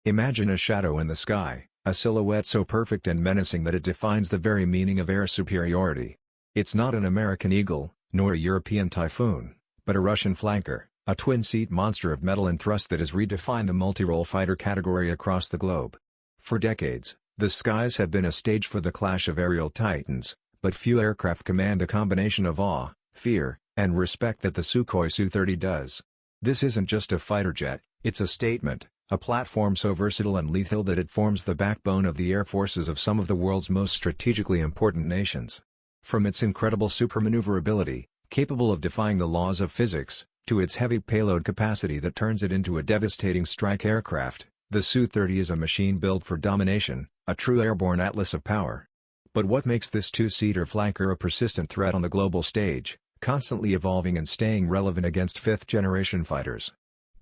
Imagine a shadow in the sky, a silhouette so perfect and menacing that it defines the very meaning of air superiority. It's not an American Eagle, nor a European Typhoon, but a Russian flanker, a twin-seat monster of metal and thrust that has redefined the multi-role fighter category across the globe. For decades, the skies have been a stage for the clash of aerial titans, but few aircraft command the combination of awe, fear, and respect that the Sukhoi Su-30 does. This isn't just a fighter jet, it's a statement, a platform so versatile and lethal that it forms the backbone of the air forces of some of the world's most strategically important nations. From its incredible supermaneuverability, capable of defying the laws of physics, to its heavy payload capacity that turns it into a devastating strike aircraft, the Su-30 is a machine built for domination, a true airborne atlas of power. But what makes this two-seater flanker a persistent threat on the global stage, constantly evolving and staying relevant against fifth-generation fighters?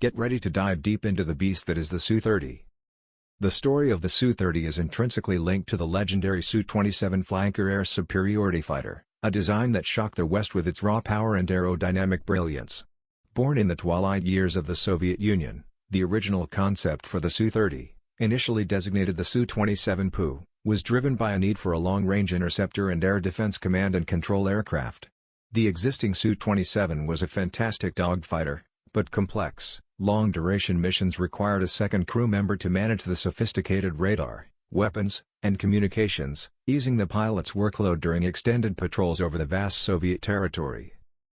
Get ready to dive deep into the beast that is the Su-30. The story of the Su-30 is intrinsically linked to the legendary Su-27 flanker air superiority fighter, a design that shocked the West with its raw power and aerodynamic brilliance. Born in the twilight years of the Soviet Union, the original concept for the Su-30, initially designated the Su-27 was driven by a need for a long-range interceptor and air defense command and control aircraft. The existing Su-27 was a fantastic dogfighter, but complex, long-duration missions required a second crew member to manage the sophisticated radar, weapons, and communications, easing the pilot's workload during extended patrols over the vast Soviet territory.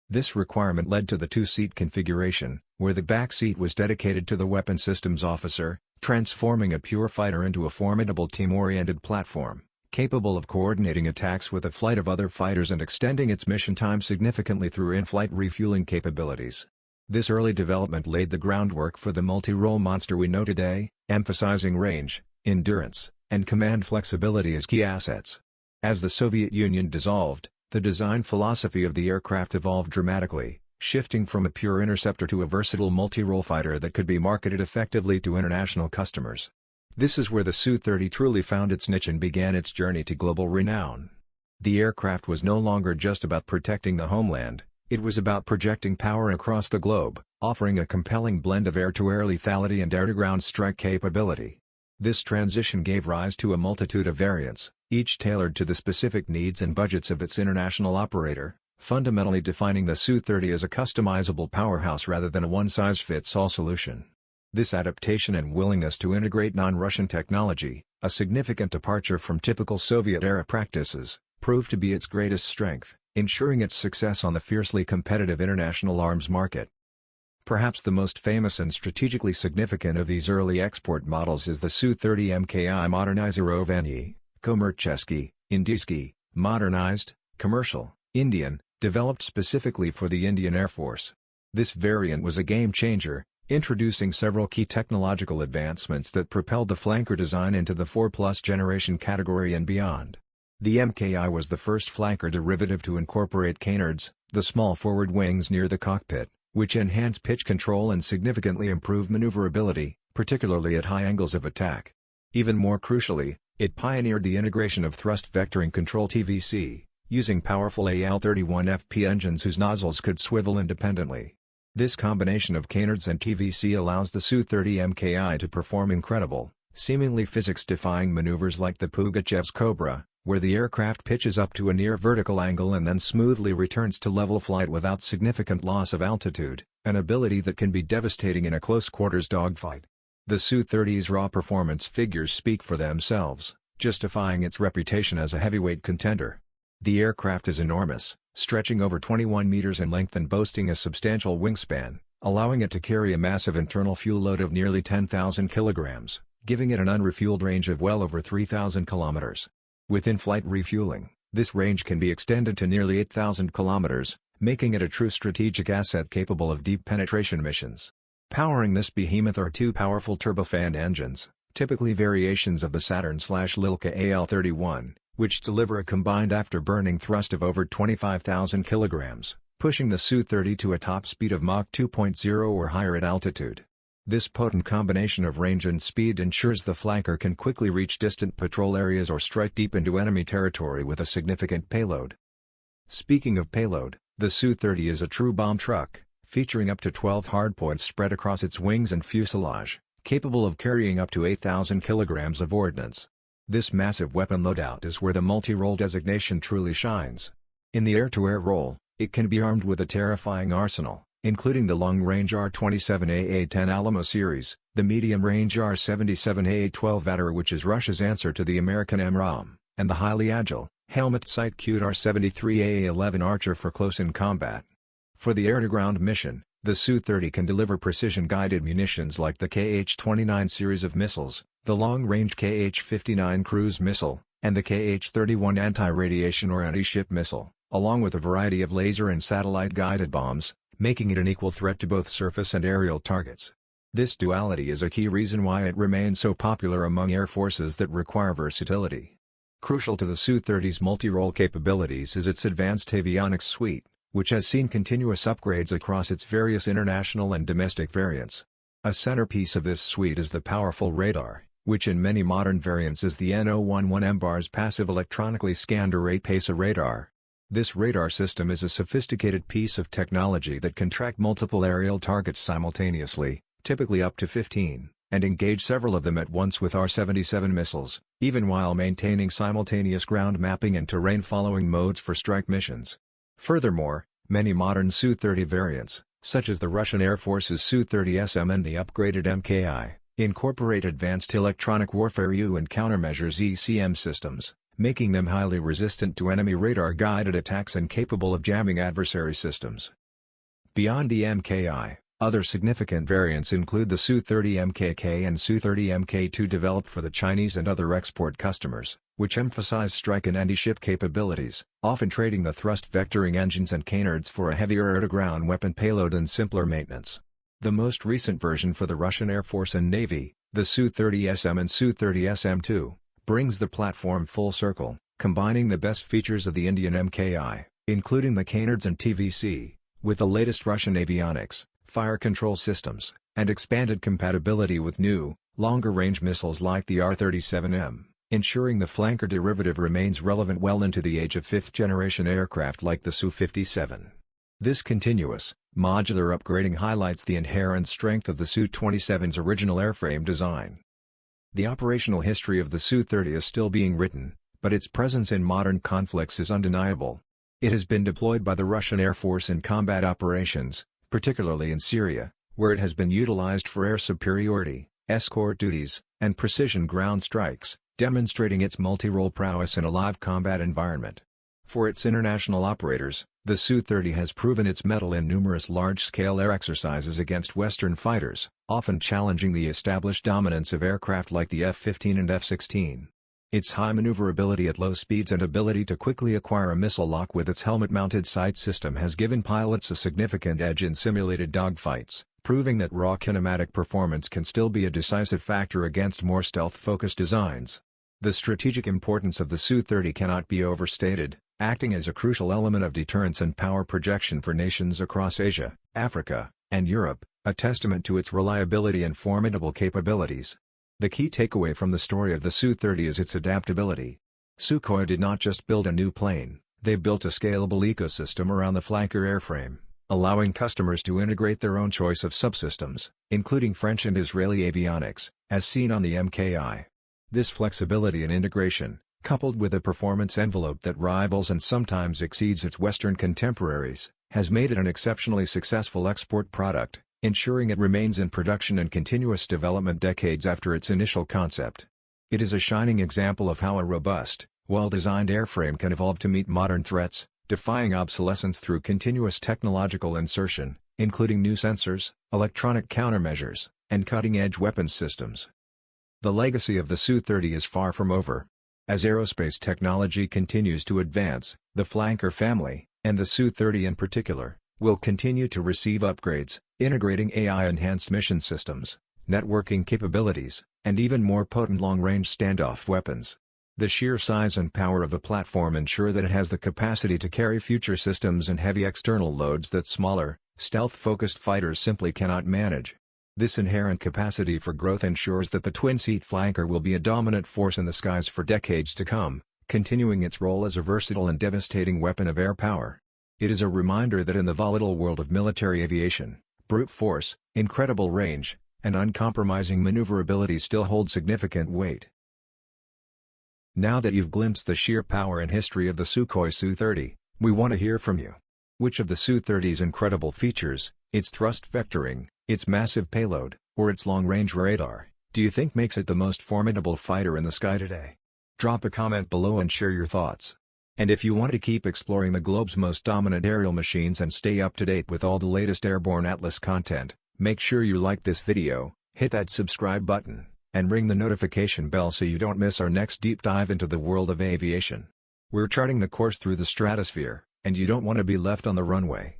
This requirement led to the two-seat configuration, where the back seat was dedicated to the weapon systems officer, transforming a pure fighter into a formidable team-oriented platform, capable of coordinating attacks with a flight of other fighters and extending its mission time significantly through in-flight refueling capabilities. This early development laid the groundwork for the multi-role monster we know today, emphasizing range, endurance, and command flexibility as key assets. As the Soviet Union dissolved, the design philosophy of the aircraft evolved dramatically, shifting from a pure interceptor to a versatile multi-role fighter that could be marketed effectively to international customers. This is where the Su-30 truly found its niche and began its journey to global renown. The aircraft was no longer just about protecting the homeland, it was about projecting power across the globe, offering a compelling blend of air-to-air lethality and air-to-ground strike capability. This transition gave rise to a multitude of variants, each tailored to the specific needs and budgets of its international operator, fundamentally defining the Su-30 as a customizable powerhouse rather than a one-size-fits-all solution. This adaptation and willingness to integrate non-Russian technology, a significant departure from typical Soviet-era practices, proved to be its greatest strength, ensuring its success on the fiercely competitive international arms market. Perhaps the most famous and strategically significant of these early export models is the Su-30 MKI Modernizirovanyi, Komerchesky, Indiyskiy, modernized, commercial, Indian, developed specifically for the Indian Air Force. This variant was a game-changer, introducing several key technological advancements that propelled the flanker design into the 4+ generation category and beyond. The MKI was the first flanker derivative to incorporate canards, the small forward wings near the cockpit, which enhance pitch control and significantly improve maneuverability, particularly at high angles of attack. Even more crucially, it pioneered the integration of thrust vectoring control (TVC), using powerful AL-31FP engines whose nozzles could swivel independently. This combination of canards and TVC allows the Su-30 MKI to perform incredible, seemingly physics-defying maneuvers like the Pugachev's Cobra, where the aircraft pitches up to a near vertical angle and then smoothly returns to level flight without significant loss of altitude, an ability that can be devastating in a close-quarters dogfight. The Su-30's raw performance figures speak for themselves, justifying its reputation as a heavyweight contender. The aircraft is enormous, stretching over 21 meters in length and boasting a substantial wingspan, allowing it to carry a massive internal fuel load of nearly 10,000 kilograms, giving it an unrefueled range of well over 3,000 kilometers. With in-flight refueling, this range can be extended to nearly 8,000 kilometers, making it a true strategic asset capable of deep penetration missions. Powering this behemoth are two powerful turbofan engines, typically variations of the Saturn/Lilka AL-31, which deliver a combined afterburning thrust of over 25,000 kilograms, pushing the Su-30 to a top speed of Mach 2.0 or higher at altitude. This potent combination of range and speed ensures the flanker can quickly reach distant patrol areas or strike deep into enemy territory with a significant payload. Speaking of payload, the Su-30 is a true bomb truck, featuring up to 12 hardpoints spread across its wings and fuselage, capable of carrying up to 8,000 kilograms of ordnance. This massive weapon loadout is where the multi-role designation truly shines. In the air-to-air role, it can be armed with a terrifying arsenal, including the long-range R-27AA-10 Alamo series, the medium-range R-77AA-12 Vator, which is Russia's answer to the American MRAM, and the highly agile, helmet-sight-cued R-73AA-11 Archer for close-in combat. For the air-to-ground mission, the Su-30 can deliver precision-guided munitions like the KH-29 series of missiles, the long-range KH-59 cruise missile, and the KH-31 anti-radiation or anti-ship missile, along with a variety of laser and satellite-guided bombs, making it an equal threat to both surface and aerial targets. This duality is a key reason why it remains so popular among air forces that require versatility. Crucial to the Su-30's multi-role capabilities is its advanced avionics suite, which has seen continuous upgrades across its various international and domestic variants. A centerpiece of this suite is the powerful radar, which in many modern variants is the N011MBAR's passive electronically scanned array PESA radar. This radar system is a sophisticated piece of technology that can track multiple aerial targets simultaneously, typically up to 15, and engage several of them at once with R-77 missiles, even while maintaining simultaneous ground mapping and terrain-following modes for strike missions. Furthermore, many modern Su-30 variants, such as the Russian Air Force's Su-30SM and the upgraded MKI, incorporate advanced electronic warfare U and countermeasures ECM systems, making them highly resistant to enemy radar-guided attacks and capable of jamming adversary systems. Beyond the MKI, other significant variants include the Su-30 MKK and Su-30 Mk2 developed for the Chinese and other export customers, which emphasize strike and anti-ship capabilities, often trading the thrust vectoring engines and canards for a heavier air-to-ground weapon payload and simpler maintenance. The most recent version for the Russian Air Force and Navy, the Su-30SM and Su-30SM2, brings the platform full circle, combining the best features of the Indian MKI, including the canards and TVC, with the latest Russian avionics, fire control systems, and expanded compatibility with new, longer-range missiles like the R-37M, ensuring the flanker derivative remains relevant well into the age of fifth-generation aircraft like the Su-57. This continuous, modular upgrading highlights the inherent strength of the Su-27's original airframe design. The operational history of the Su-30 is still being written, but its presence in modern conflicts is undeniable. It has been deployed by the Russian Air Force in combat operations, particularly in Syria, where it has been utilized for air superiority, escort duties, and precision ground strikes, demonstrating its multi-role prowess in a live combat environment. For its international operators, the Su-30 has proven its mettle in numerous large-scale air exercises against Western fighters, often challenging the established dominance of aircraft like the F-15 and F-16. Its high maneuverability at low speeds and ability to quickly acquire a missile lock with its helmet-mounted sight system has given pilots a significant edge in simulated dogfights, proving that raw kinematic performance can still be a decisive factor against more stealth-focused designs. The strategic importance of the Su-30 cannot be overstated, acting as a crucial element of deterrence and power projection for nations across Asia, Africa, and Europe, a testament to its reliability and formidable capabilities. The key takeaway from the story of the Su-30 is its adaptability. Sukhoi did not just build a new plane, they built a scalable ecosystem around the flanker airframe, allowing customers to integrate their own choice of subsystems, including French and Israeli avionics, as seen on the MKI. This flexibility and integration, coupled with a performance envelope that rivals and sometimes exceeds its Western contemporaries, has made it an exceptionally successful export product, ensuring it remains in production and continuous development decades after its initial concept. It is a shining example of how a robust, well-designed airframe can evolve to meet modern threats, defying obsolescence through continuous technological insertion, including new sensors, electronic countermeasures, and cutting-edge weapons systems. The legacy of the Su-30 is far from over. As aerospace technology continues to advance, the flanker family, and the Su-30 in particular, will continue to receive upgrades, integrating AI-enhanced mission systems, networking capabilities, and even more potent long-range standoff weapons. The sheer size and power of the platform ensure that it has the capacity to carry future systems and heavy external loads that smaller, stealth-focused fighters simply cannot manage. This inherent capacity for growth ensures that the twin-seat flanker will be a dominant force in the skies for decades to come, continuing its role as a versatile and devastating weapon of air power. It is a reminder that in the volatile world of military aviation, brute force, incredible range, and uncompromising maneuverability still hold significant weight. Now that you've glimpsed the sheer power and history of the Sukhoi Su-30, we want to hear from you. Which of the Su-30's incredible features, its thrust vectoring, its massive payload, or its long-range radar, do you think makes it the most formidable fighter in the sky today? Drop a comment below and share your thoughts. And if you want to keep exploring the globe's most dominant aerial machines and stay up to date with all the latest Airborne Atlas content, make sure you like this video, hit that subscribe button, and ring the notification bell so you don't miss our next deep dive into the world of aviation. We're charting the course through the stratosphere, and you don't want to be left on the runway.